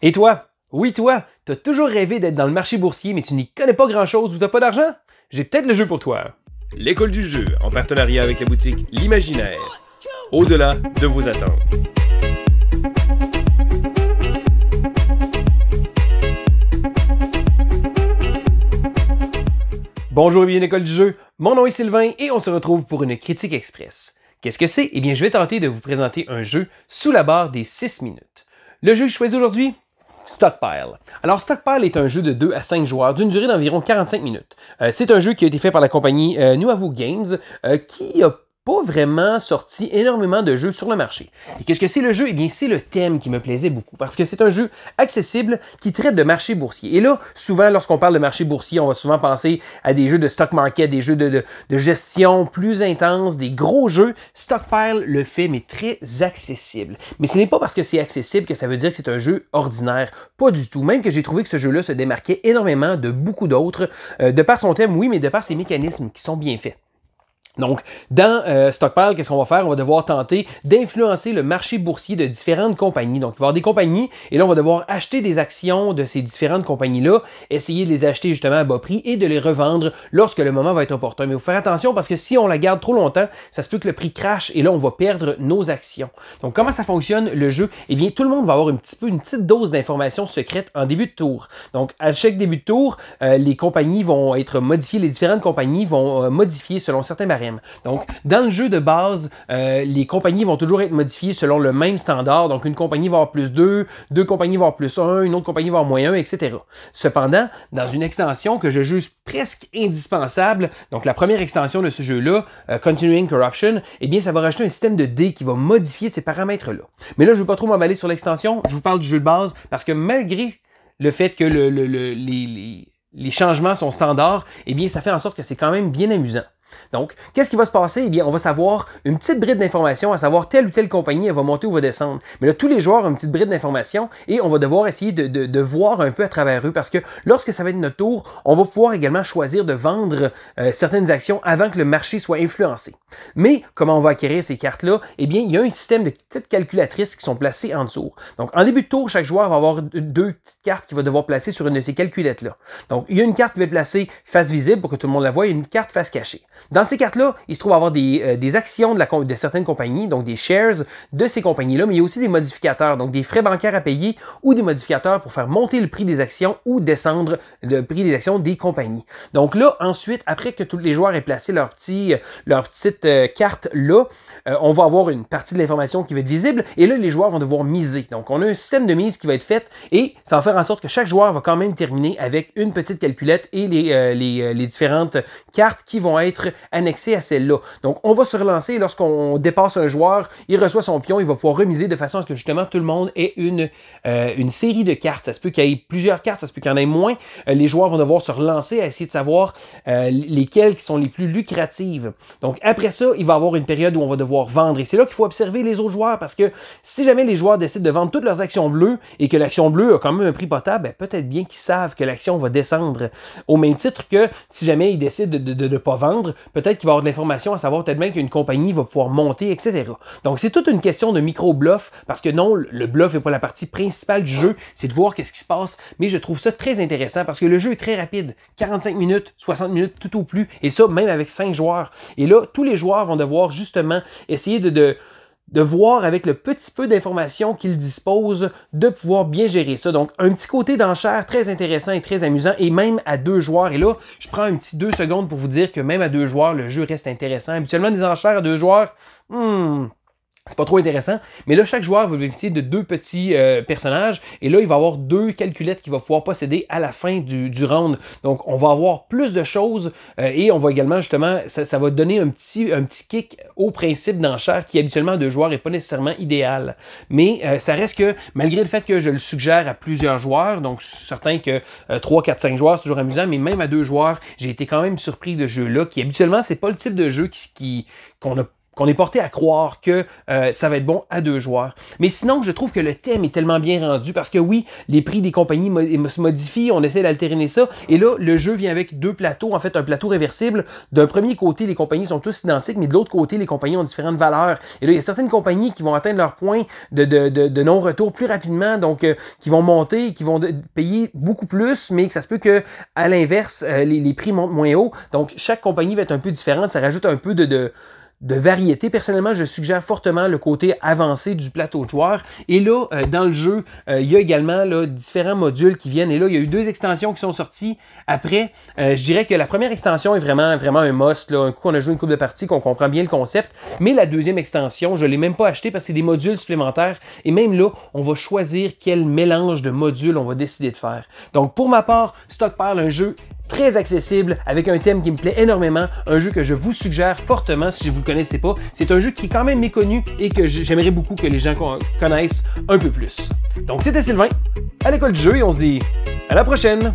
Et toi? Oui, toi, t'as toujours rêvé d'être dans le marché boursier, mais tu n'y connais pas grand-chose ou t'as pas d'argent? J'ai peut-être le jeu pour toi. L'école du jeu, en partenariat avec la boutique L'Imaginaire. Au-delà de vos attentes. Bonjour et bienvenue à l'école du jeu, mon nom est Sylvain et on se retrouve pour une critique express. Qu'est-ce que c'est? Eh bien, je vais tenter de vous présenter un jeu sous la barre des 6 minutes. Le jeu que je choisis aujourd'hui? Stockpile. Alors, Stockpile est un jeu de 2 à 5 joueurs d'une durée d'environ 45 minutes. C'est un jeu qui a été fait par la compagnie Nuavo Games qui a pas vraiment sorti énormément de jeux sur le marché. Et qu'est-ce que c'est le jeu? Eh bien, c'est le thème qui me plaisait beaucoup parce que c'est un jeu accessible qui traite de marché boursier. Et là, souvent, lorsqu'on parle de marché boursier, on va souvent penser à des jeux de stock market, des jeux de gestion plus intenses, des gros jeux. Stockpile le fait, mais très accessible. Mais ce n'est pas parce que c'est accessible que ça veut dire que c'est un jeu ordinaire. Pas du tout. Même que j'ai trouvé que ce jeu-là se démarquait énormément de beaucoup d'autres, de par son thème, oui, mais de par ses mécanismes qui sont bien faits. Donc, dans Stockpile, qu'est-ce qu'on va faire? On va devoir tenter d'influencer le marché boursier de différentes compagnies. Donc, il va y avoir des compagnies, et là, on va devoir acheter des actions de ces différentes compagnies-là, essayer de les acheter justement à bas prix et de les revendre lorsque le moment va être opportun. Mais il faut faire attention parce que si on la garde trop longtemps, ça se peut que le prix crache et là, on va perdre nos actions. Donc, comment ça fonctionne le jeu? Eh bien, tout le monde va avoir une petite dose d'informations secrètes en début de tour. Donc, à chaque début de tour, les compagnies vont être modifiées, les différentes compagnies vont modifier selon certains barèmes. Donc, dans le jeu de base, les compagnies vont toujours être modifiées selon le même standard. Donc, une compagnie va avoir plus 2, deux compagnies vont avoir plus 1, une autre compagnie va avoir moins 1, etc. Cependant, dans une extension que je juge presque indispensable, donc la première extension de ce jeu-là, Continuing Corruption, eh bien, ça va rajouter un système de dés qui va modifier ces paramètres-là. Mais là, je ne veux pas trop m'emballer sur l'extension. Je vous parle du jeu de base parce que malgré le fait que les changements sont standards, eh bien, ça fait en sorte que c'est quand même bien amusant. Donc, qu'est-ce qui va se passer? Eh bien, on va savoir une petite bride d'information, à savoir telle ou telle compagnie, elle va monter ou va descendre. Mais là, tous les joueurs ont une petite bride d'information et on va devoir essayer de voir un peu à travers eux parce que lorsque ça va être notre tour, on va pouvoir également choisir de vendre certaines actions avant que le marché soit influencé. Mais, comment on va acquérir ces cartes-là? Eh bien, il y a un système de petites calculatrices qui sont placées en dessous. Donc, en début de tour, chaque joueur va avoir deux petites cartes qu'il va devoir placer sur une de ces calculettes-là. Donc, il y a une carte qui va être placée face visible pour que tout le monde la voie et une carte face cachée. Dans ces cartes-là, il se trouve avoir des actions de certaines compagnies, donc des shares de ces compagnies-là, mais il y a aussi des modificateurs, donc des frais bancaires à payer ou des modificateurs pour faire monter le prix des actions ou descendre le prix des actions des compagnies. Donc là, ensuite, après que tous les joueurs aient placé leur petite carte-là, on va avoir une partie de l'information qui va être visible et là, les joueurs vont devoir miser. Donc, on a un système de mise qui va être fait et ça va faire en sorte que chaque joueur va quand même terminer avec une petite calculette et les différentes cartes qui vont être annexées à celle-là. Donc, on va se relancer lorsqu'on dépasse un joueur, il reçoit son pion, il va pouvoir remiser de façon à ce que justement tout le monde ait une série de cartes. Ça se peut qu'il y ait plusieurs cartes, ça se peut qu'il y en ait moins. Les joueurs vont devoir se relancer à essayer de savoir lesquelles qui sont les plus lucratives. Donc, après ça, il va y avoir une période où on va devoir vendre. Et c'est là qu'il faut observer les autres joueurs parce que si jamais les joueurs décident de vendre toutes leurs actions bleues et que l'action bleue a quand même un prix potable, ben, peut-être bien qu'ils savent que l'action va descendre. Au même titre que si jamais ils décident de ne pas vendre, peut-être qu'il va y avoir de l'information à savoir peut-être même qu'une compagnie va pouvoir monter, etc. Donc, c'est toute une question de micro-bluff parce que non, le bluff n'est pas la partie principale du jeu, c'est de voir qu'est-ce qui se passe. Mais je trouve ça très intéressant parce que le jeu est très rapide. 45 minutes, 60 minutes, tout au plus. Et ça, même avec 5 joueurs. Et là, tous les joueurs vont devoir justement essayer de voir avec le petit peu d'informations qu'ils disposent de pouvoir bien gérer ça. Donc, un petit côté d'enchère très intéressant et très amusant, et même à 2 joueurs. Et là, je prends un petit 2 secondes pour vous dire que même à 2 joueurs, le jeu reste intéressant. Habituellement, des enchères à 2 joueurs, c'est pas trop intéressant, mais là, chaque joueur va bénéficier de 2 petits personnages, et là, il va avoir 2 calculettes qu'il va pouvoir posséder à la fin du round. Donc, on va avoir plus de choses, et on va également, justement, ça va donner un petit kick au principe d'enchère qui, habituellement, à 2 joueurs, n'est pas nécessairement idéal. Mais ça reste que, malgré le fait que je le suggère à plusieurs joueurs, donc certains que 3, 4, 5 joueurs, c'est toujours amusant, mais même à 2 joueurs, j'ai été quand même surpris de ce jeu-là, qui, habituellement, c'est pas le type de jeu qu'on a qu'on est porté à croire que ça va être bon à 2 joueurs. Mais sinon, je trouve que le thème est tellement bien rendu parce que oui, les prix des compagnies se modifient, on essaie d'alterner ça, et là, le jeu vient avec 2 plateaux, en fait, un plateau réversible. D'un premier côté, les compagnies sont tous identiques, mais de l'autre côté, les compagnies ont différentes valeurs. Et là, il y a certaines compagnies qui vont atteindre leur point de non-retour plus rapidement, donc qui vont monter, qui vont payer beaucoup plus, mais que ça se peut que à l'inverse, les prix montent moins haut. Donc, chaque compagnie va être un peu différente, ça rajoute un peu de variété. Personnellement, je suggère fortement le côté avancé du plateau de joueurs. Et là, dans le jeu, il y a également là, différents modules qui viennent. Et là, il y a eu 2 extensions qui sont sorties. Après, je dirais que la première extension est vraiment un must. Là. Un coup qu'on a joué une couple de parties, qu'on comprend bien le concept. Mais la deuxième extension, je ne l'ai même pas achetée parce que c'est des modules supplémentaires. Et même là, on va choisir quel mélange de modules on va décider de faire. Donc, pour ma part, Stockpile, un jeu très accessible, avec un thème qui me plaît énormément, un jeu que je vous suggère fortement si vous ne le connaissez pas. C'est un jeu qui est quand même méconnu et que j'aimerais beaucoup que les gens connaissent un peu plus. Donc c'était Sylvain, à l'école du jeu, et on se dit à la prochaine!